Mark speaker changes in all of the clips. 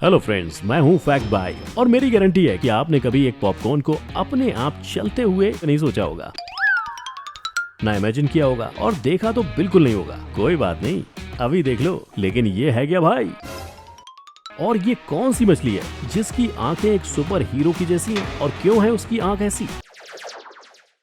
Speaker 1: Hello friends, मैं हूँ fact भाई और मेरी गारंटी है कि आपने कभी एक पॉपकॉर्न को अपने आप चलते हुए नहीं सोचा होगा, ना इमेजिन किया होगा और देखा तो बिल्कुल नहीं होगा। कोई बात नहीं, अभी देख लो। लेकिन ये है क्या भाई? और ये कौन सी मछली है जिसकी आंखें एक सुपर हीरो की जैसी हैं? और क्यों है उसकी आंख ऐसी?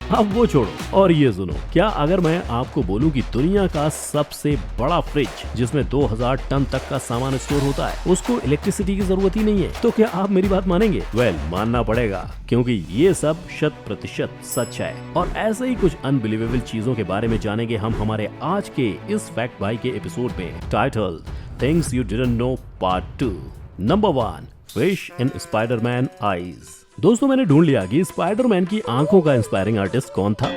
Speaker 1: अब वो छोड़ो और ये सुनो, क्या अगर मैं आपको बोलूं कि दुनिया का सबसे बड़ा फ्रिज जिसमें 2000 टन तक का सामान स्टोर होता है, उसको इलेक्ट्रिसिटी की जरूरत ही नहीं है, तो क्या आप मेरी बात मानेंगे? मानना पड़ेगा, क्योंकि ये सब 100% सच है। और ऐसे ही कुछ अनबिलीवेबल चीजों के बारे में जानेंगे हम हमारे आज के इस फैक्ट भाई के एपिसोड में, title things you didn't know part 2। Number 1, fish in Spiderman eyes. दोस्तों, मैंने ढूंढ लिया कि स्पाइडरमैन की आंखों का इंस्पायरिंग आर्टिस्ट कौन था।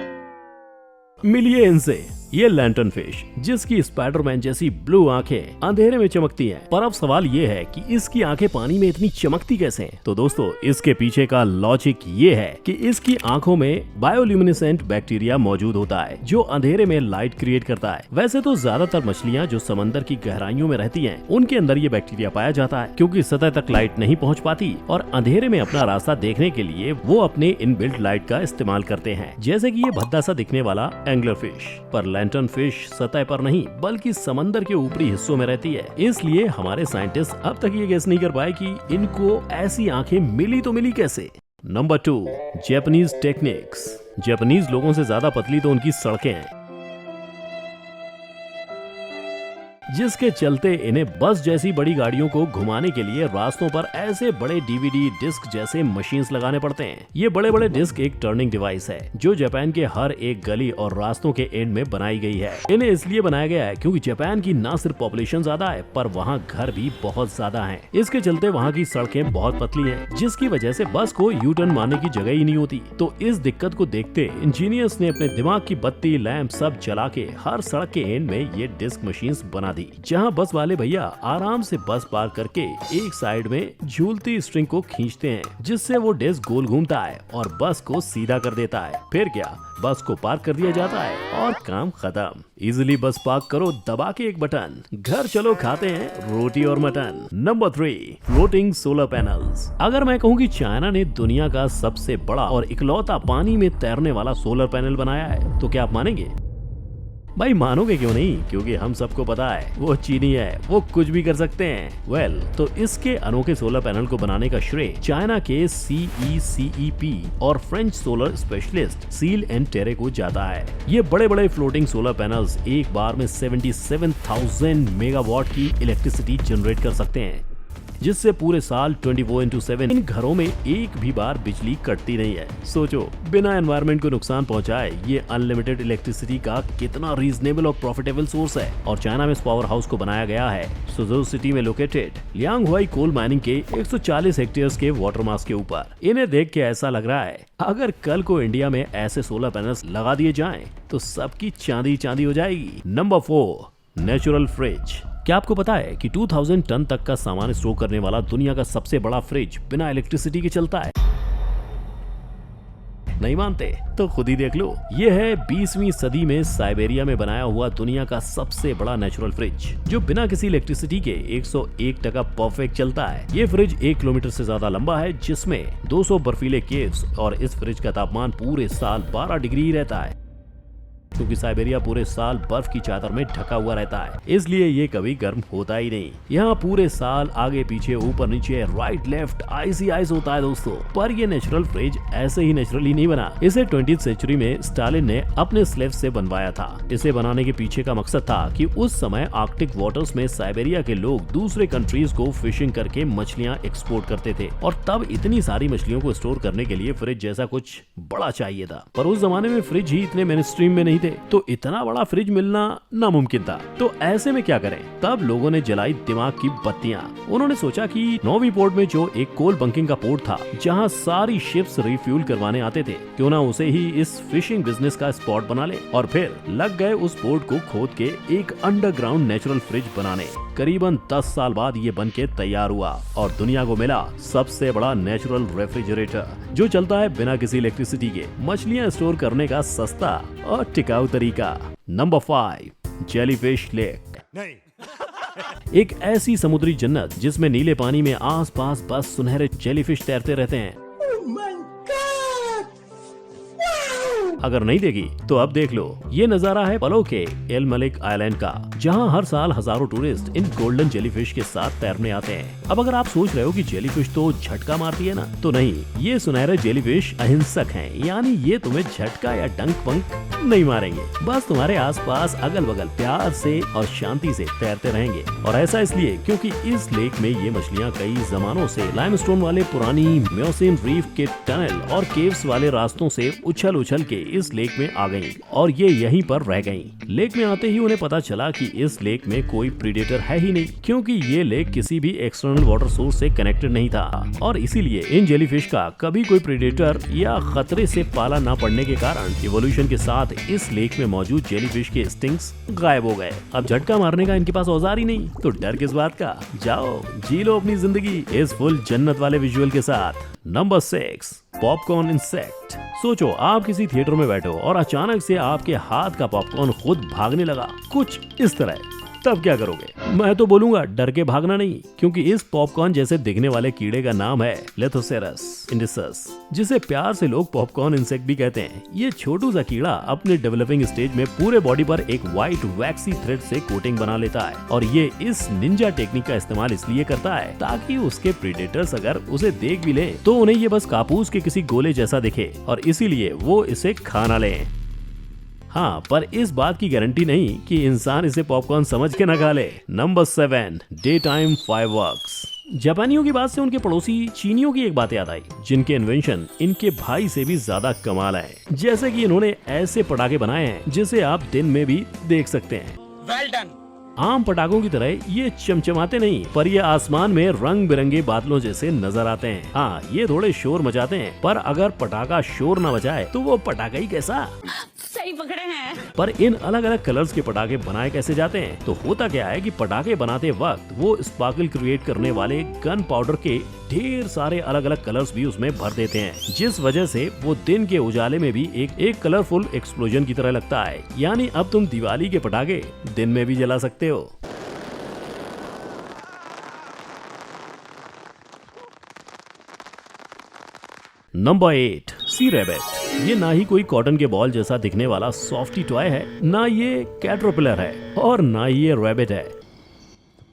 Speaker 1: मिलिए इनसे। ये लैंटर्न फिश, जिसकी स्पाइडरमैन जैसी ब्लू आंखें अंधेरे में चमकती हैं। पर अब सवाल ये है कि इसकी आंखें पानी में इतनी चमकती कैसे हैं? तो दोस्तों, इसके पीछे का लॉजिक ये है कि इसकी आंखों में बायोल्यूमिनेसेंट बैक्टीरिया मौजूद होता है, जो अंधेरे में लाइट क्रिएट करता है। वैसे तो ज्यादातर मछलियां जो समंदर की गहराइयों में रहती हैं, उनके अंदर ये बैक्टीरिया पाया जाता है, क्योंकि सतह तक लाइट नहीं पहुंच पाती और अंधेरे में अपना रास्ता देखने के लिए वो अपने इनबिल्ट लाइट का इस्तेमाल करते हैं, जैसे कि ये भद्दा सा दिखने वाला एंगलर फिश। पर लैंटर्न फिश सतह पर नहीं बल्कि समंदर के ऊपरी हिस्सों में रहती है, इसलिए हमारे साइंटिस्ट अब तक ये गेस नहीं कर पाए कि इनको ऐसी आंखें मिली तो मिली कैसे। Number 2, Japanese techniques. जापानीज लोगों से ज्यादा पतली तो उनकी सड़कें हैं, जिसके चलते इन्हें बस जैसी बड़ी गाड़ियों को घुमाने के लिए रास्तों पर ऐसे बड़े डीवीडी डिस्क जैसे मशीन्स लगाने पड़ते हैं। ये बड़े बड़े डिस्क एक टर्निंग डिवाइस है, जो जापान के हर एक गली और रास्तों के एंड में बनाई गई है। इन्हें इसलिए बनाया गया है क्योंकि जापान की न सिर्फ पॉपुलेशन ज्यादा है, पर वहाँ घर भी बहुत ज्यादा है। इसके चलते वहाँ की सड़कें बहुत पतली है, जिसकी वजह से बस को यू टर्न मारने की जगह ही नहीं होती। तो इस दिक्कत को देखते इंजीनियर्स ने अपने दिमाग की बत्ती लैंप सब जला के हर सड़क के एंड में ये डिस्क मशीन्स बना दी, जहां बस वाले भैया आराम से बस पार करके एक साइड में झूलती स्ट्रिंग को खींचते हैं, जिससे वो डिस्क गोल घूमता है और बस को सीधा कर देता है। फिर क्या, बस को पार्क कर दिया जाता है और काम खत्म। इजिली बस पार्क करो दबा के एक बटन, घर चलो खाते हैं रोटी और mutton. Number 3, floating solar panels. अगर मैं कहूँ कि चाइना ने दुनिया का सबसे बड़ा और इकलौता पानी में तैरने वाला सोलर पैनल बनाया है, तो क्या आप मानेंगे? भाई मानोगे क्यों नहीं, क्योंकि हम सबको पता है वो चीनी है, वो कुछ भी कर सकते हैं। तो इसके अनोखे सोलर पैनल को बनाने का श्रेय चाइना के CECEP और French solar specialist Ciel and Terre को जाता है। ये बड़े बड़े फ्लोटिंग सोलर पैनल्स एक बार में 77,000 मेगावाट की इलेक्ट्रिसिटी जनरेट कर सकते हैं, जिससे पूरे साल 24/7 इन घरों में एक भी बार बिजली कटती नहीं है। सोचो, बिना एनवायरनमेंट को नुकसान पहुंचाए ये अनलिमिटेड इलेक्ट्रिसिटी का कितना रीजनेबल और प्रॉफिटेबल सोर्स है। और चाइना में इस पावर हाउस को बनाया गया है सुजू सिटी में लोकेटेड लियांगहुई कोल माइनिंग के 140 हेक्टेयर्स के वाटर मास के ऊपर। इन्हें देख के ऐसा लग रहा है अगर कल को इंडिया में ऐसे सोलर पैनल्स लगा दिए जाएं, तो सबकी चांदी चांदी हो जाएगी। Number 4, natural fridge. क्या आपको पता है कि 2000 टन तक का सामान स्टोर करने वाला दुनिया का सबसे बड़ा फ्रिज बिना इलेक्ट्रिसिटी के चलता है? नहीं मानते तो खुद ही देख लो। ये है 20वीं सदी में साइबेरिया में बनाया हुआ दुनिया का सबसे बड़ा नेचुरल फ्रिज, जो बिना किसी इलेक्ट्रिसिटी के 101% परफेक्ट चलता है। ये फ्रिज 1 किलोमीटर से ज्यादा लंबा है, जिसमें 200 बर्फीले केव्स, और इस फ्रिज का तापमान पूरे साल 12 डिग्री ही रहता है, क्योंकि साइबेरिया पूरे साल बर्फ की चादर में ढका हुआ रहता है, इसलिए ये कभी गर्म होता ही नहीं। यहाँ पूरे साल आगे पीछे ऊपर नीचे राइट लेफ्ट आइस होता है दोस्तों। पर ये नेचुरल फ्रिज ऐसे ही नेचुरली नहीं बना, इसे 20th सेंचुरी में स्टालिन ने अपने स्लेव से बनवाया था। इसे बनाने के पीछे का मकसद था कि उस समय आर्कटिक वाटर्स में साइबेरिया के लोग दूसरे कंट्रीज को फिशिंग करके मछलियाँ एक्सपोर्ट करते थे, और तब इतनी सारी मछलियों को स्टोर करने के लिए फ्रिज जैसा कुछ बड़ा चाहिए था। पर उस जमाने में फ्रिज ही इतने मेन स्ट्रीम में नहीं थे, तो इतना बड़ा फ्रिज मिलना नामुमकिन था। तो ऐसे में क्या करें? तब लोगों ने जलाई दिमाग की बत्तियां। उन्होंने सोचा कि नोवी पोर्ट में जो एक कोल बंकिंग का पोर्ट था, जहां सारी शिप्स रिफ्यूल करवाने आते थे, क्यों ना उसे ही इस फिशिंग बिजनेस का स्पॉट बना ले। और फिर लग गए उस पोर्ट को खोद के एक अंडरग्राउंड नेचुरल फ्रिज बनाने। करीबन 10 साल बाद ये बन के तैयार हुआ और दुनिया को मिला सबसे बड़ा नेचुरल रेफ्रिजरेटर, जो चलता है बिना किसी इलेक्ट्रिसिटी के, मछलियां स्टोर करने का सस्ता और टिकाऊ तरीका। Number 5, jellyfish lake. नहीं एक ऐसी समुद्री जन्नत जिसमें नीले पानी में आसपास बस सुनहरे जेलीफिश तैरते रहते हैं। अगर नहीं देखी तो अब देख लो। ये नजारा है पलो के एल मलिक आइलैंड का, जहां हर साल हजारों टूरिस्ट इन गोल्डन जेलीफिश के साथ तैरने आते हैं। अब अगर आप सोच रहे हो कि जेलीफिश तो झटका मारती है ना, तो नहीं, ये सुनहरे जेलीफिश अहिंसक हैं, यानी ये तुम्हें झटका या डंक पंक नहीं मारेंगे, बस तुम्हारे आसपास अगल बगल प्यार से और शांति से तैरते रहेंगे। और ऐसा इसलिए क्योंकि इस लेक में ये मछलियाँ कई जमानों से लाइमस्टोन वाले पुरानी म्योसिन रीफ के टनल और केव्स वाले रास्तों से उछल उछल के इस लेक में आ गईं और ये यहीं पर रह गईं। लेक में आते ही उन्हें पता चला कि इस लेक में कोई प्रीडेटर है ही नहीं, क्योंकि ये लेक किसी भी एक्सटर्नल वाटर सोर्स से कनेक्टेड नहीं था और इसीलिए इन जेलीफिश का कभी कोई प्रीडेटर या खतरे से पाला न पड़ने के कारण इवोल्यूशन के साथ इस लेक में मौजूद जेलीफिश के स्टिंग्स गायब हो गए। अब झटका मारने का इनके पास औजार ही नहीं, तो डर किस बात का। जाओ जी लो अपनी जिंदगी इस फुल जन्नत वाले विजुअल के साथ। Number 6, popcorn insect. सोचो आप किसी थिएटर में बैठे हो और अचानक से आपके हाथ का पॉपकॉर्न खुद भागने लगा, कुछ इस तरह, तब क्या करोगे? मैं तो बोलूंगा डर के भागना नहीं, क्योंकि इस पॉपकॉर्न जैसे दिखने वाले कीड़े का नाम है लेथोसेरस इंडिसस, जिसे प्यार से लोग पॉपकॉर्न इंसेक्ट भी कहते हैं। ये छोटू सा कीड़ा अपने डेवलपिंग स्टेज में पूरे बॉडी पर एक व्हाइट वैक्सी थ्रेड से कोटिंग बना लेता है और ये इस निंजा टेक्निक का इस्तेमाल इसलिए करता है ताकि उसके प्रीडेटर्स अगर उसे देख भी लें तो उन्हें ये बस कापूस के किसी गोले जैसा दिखे और इसीलिए वो इसे खा ना लें। हाँ, पर इस बात की गारंटी नहीं कि इंसान इसे पॉपकॉर्न समझ के न खा ले। Number 7, day time fireworks. जापानियों की बात से उनके पड़ोसी चीनियों की एक बात याद आई, जिनके इन्वेंशन इनके भाई से भी ज्यादा कमाल है। जैसे कि इन्होंने ऐसे पटाखे बनाए हैं जिसे आप दिन में भी देख सकते हैं।
Speaker 2: Well done.
Speaker 1: आम पटाखों की तरह ये चमचमाते नहीं, पर ये आसमान में रंग बिरंगे बादलों जैसे नजर आते हैं। हाँ, ये थोड़े शोर मचाते हैं, पर अगर पटाखा शोर न मचाए तो वो पटाखा ही कैसा।
Speaker 2: सही पकड़े हैं।
Speaker 1: पर इन अलग अलग कलर्स के पटाखे बनाए कैसे जाते हैं? तो होता क्या है कि पटाखे बनाते वक्त वो स्पार्कल क्रिएट करने वाले गन पाउडर के ढेर सारे अलग अलग कलर्स भी उसमें भर देते हैं, जिस वजह से वो दिन के उजाले में भी एक कलरफुल एक्सप्लोजन की तरह लगता है। यानी अब तुम दिवाली के पटाखे दिन में भी जला सकते हो। नंबर 8, सी रैबिट। ये ना ही कोई कॉटन के बॉल जैसा दिखने वाला सॉफ्टी टॉय है, ना ये कैटरपिलर है और ना ये रैबिट है।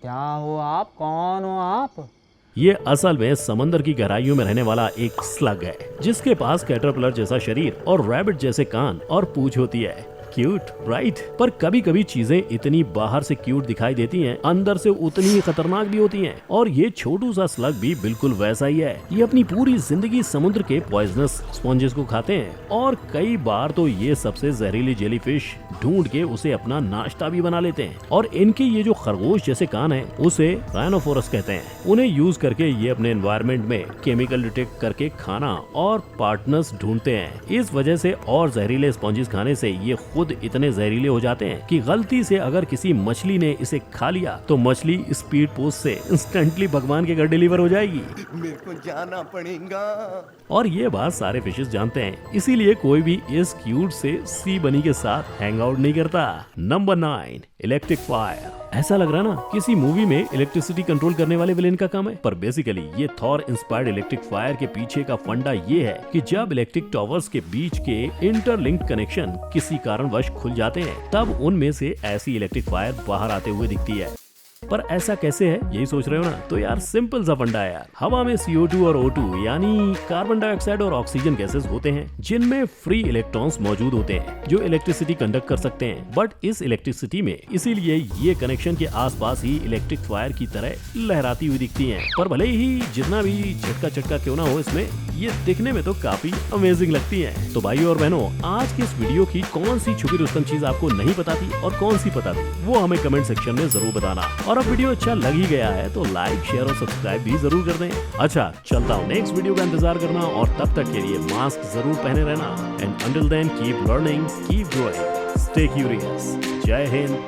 Speaker 3: क्या हो आप? कौन हो आप?
Speaker 1: ये असल में समंदर की गहराइयों में रहने वाला एक स्लग है, जिसके पास कैटरपिलर जैसा शरीर और रैबिट जैसे कान और पूंछ होती है। Cute, right? पर कभी कभी चीजें इतनी बाहर से क्यूट दिखाई देती हैं, अंदर से उतनी ही खतरनाक भी होती हैं। और ये छोटू सा स्लग भी बिल्कुल वैसा ही है। ये अपनी पूरी जिंदगी समुद्र के पॉइजनस स्पॉन्जेस को खाते हैं और कई बार तो ये सबसे जहरीली जेलीफिश ढूंढ के उसे अपना नाश्ता भी बना लेते हैं। और इनके ये जो खरगोश जैसे कान है, उसे राइनोफोरस कहते हैं। उन्हें यूज करके ये अपने एनवायरमेंट में केमिकल डिटेक्ट करके खाना और पार्टनर्स ढूंढते हैं। इस वजह से और जहरीले स्पॉन्जेस खाने से ये खुद इतने जहरीले हो जाते हैं कि गलती से अगर किसी मछली ने इसे खा लिया तो मछली स्पीड पोस्ट से इंस्टेंटली भगवान के घर डिलीवर हो जाएगी।
Speaker 4: मेरे को जाना पड़ेगा।
Speaker 1: और ये बात सारे फिशेस जानते हैं, इसीलिए कोई भी इस क्यूट से सी बनी के साथ हैंग आउट नहीं करता। Number 9, electric fire. ऐसा लग रहा ना किसी मूवी में इलेक्ट्रिसिटी कंट्रोल करने वाले विलेन का काम है, पर बेसिकली ये थॉर इंस्पायर्ड इलेक्ट्रिक फायर के पीछे का फंडा ये है कि जब इलेक्ट्रिक टावर्स के बीच के इंटरलिंक कनेक्शन किसी कारणवश खुल जाते हैं, तब उनमें से ऐसी इलेक्ट्रिक फायर बाहर आते हुए दिखती है। पर ऐसा कैसे है, यही सोच रहे हो ना? तो यार सिंपल सा फंडा है यार। हवा में CO2 और O2 यानी कार्बन डाइऑक्साइड और ऑक्सीजन गैसेस होते हैं, जिनमें फ्री इलेक्ट्रॉन्स मौजूद होते हैं जो इलेक्ट्रिसिटी कंडक्ट कर सकते हैं। बट इस इलेक्ट्रिसिटी में इसीलिए ये कनेक्शन के आसपास ही इलेक्ट्रिक फायर की तरह लहराती हुई दिखती हैं। पर भले ही जितना भी झटका क्यों ना हो, इसमें ये दिखने में तो काफी अमेजिंग लगती है। तो भाइयों और बहनों, आज की इस वीडियो की कौन सी छुपी रुस्तम चीज आपको नहीं पता थी और कौन सी पता थी, वो हमें कमेंट सेक्शन में जरूर बताना। और अब वीडियो अच्छा लग ही गया है तो लाइक, शेयर और सब्सक्राइब भी जरूर कर दें। अच्छा, चलता हूँ, नेक्स्ट वीडियो का इंतजार करना और तब तक के लिए मास्क जरूर पहने रहना। And until then keep learning, keep growing, stay curious. Jai Hind,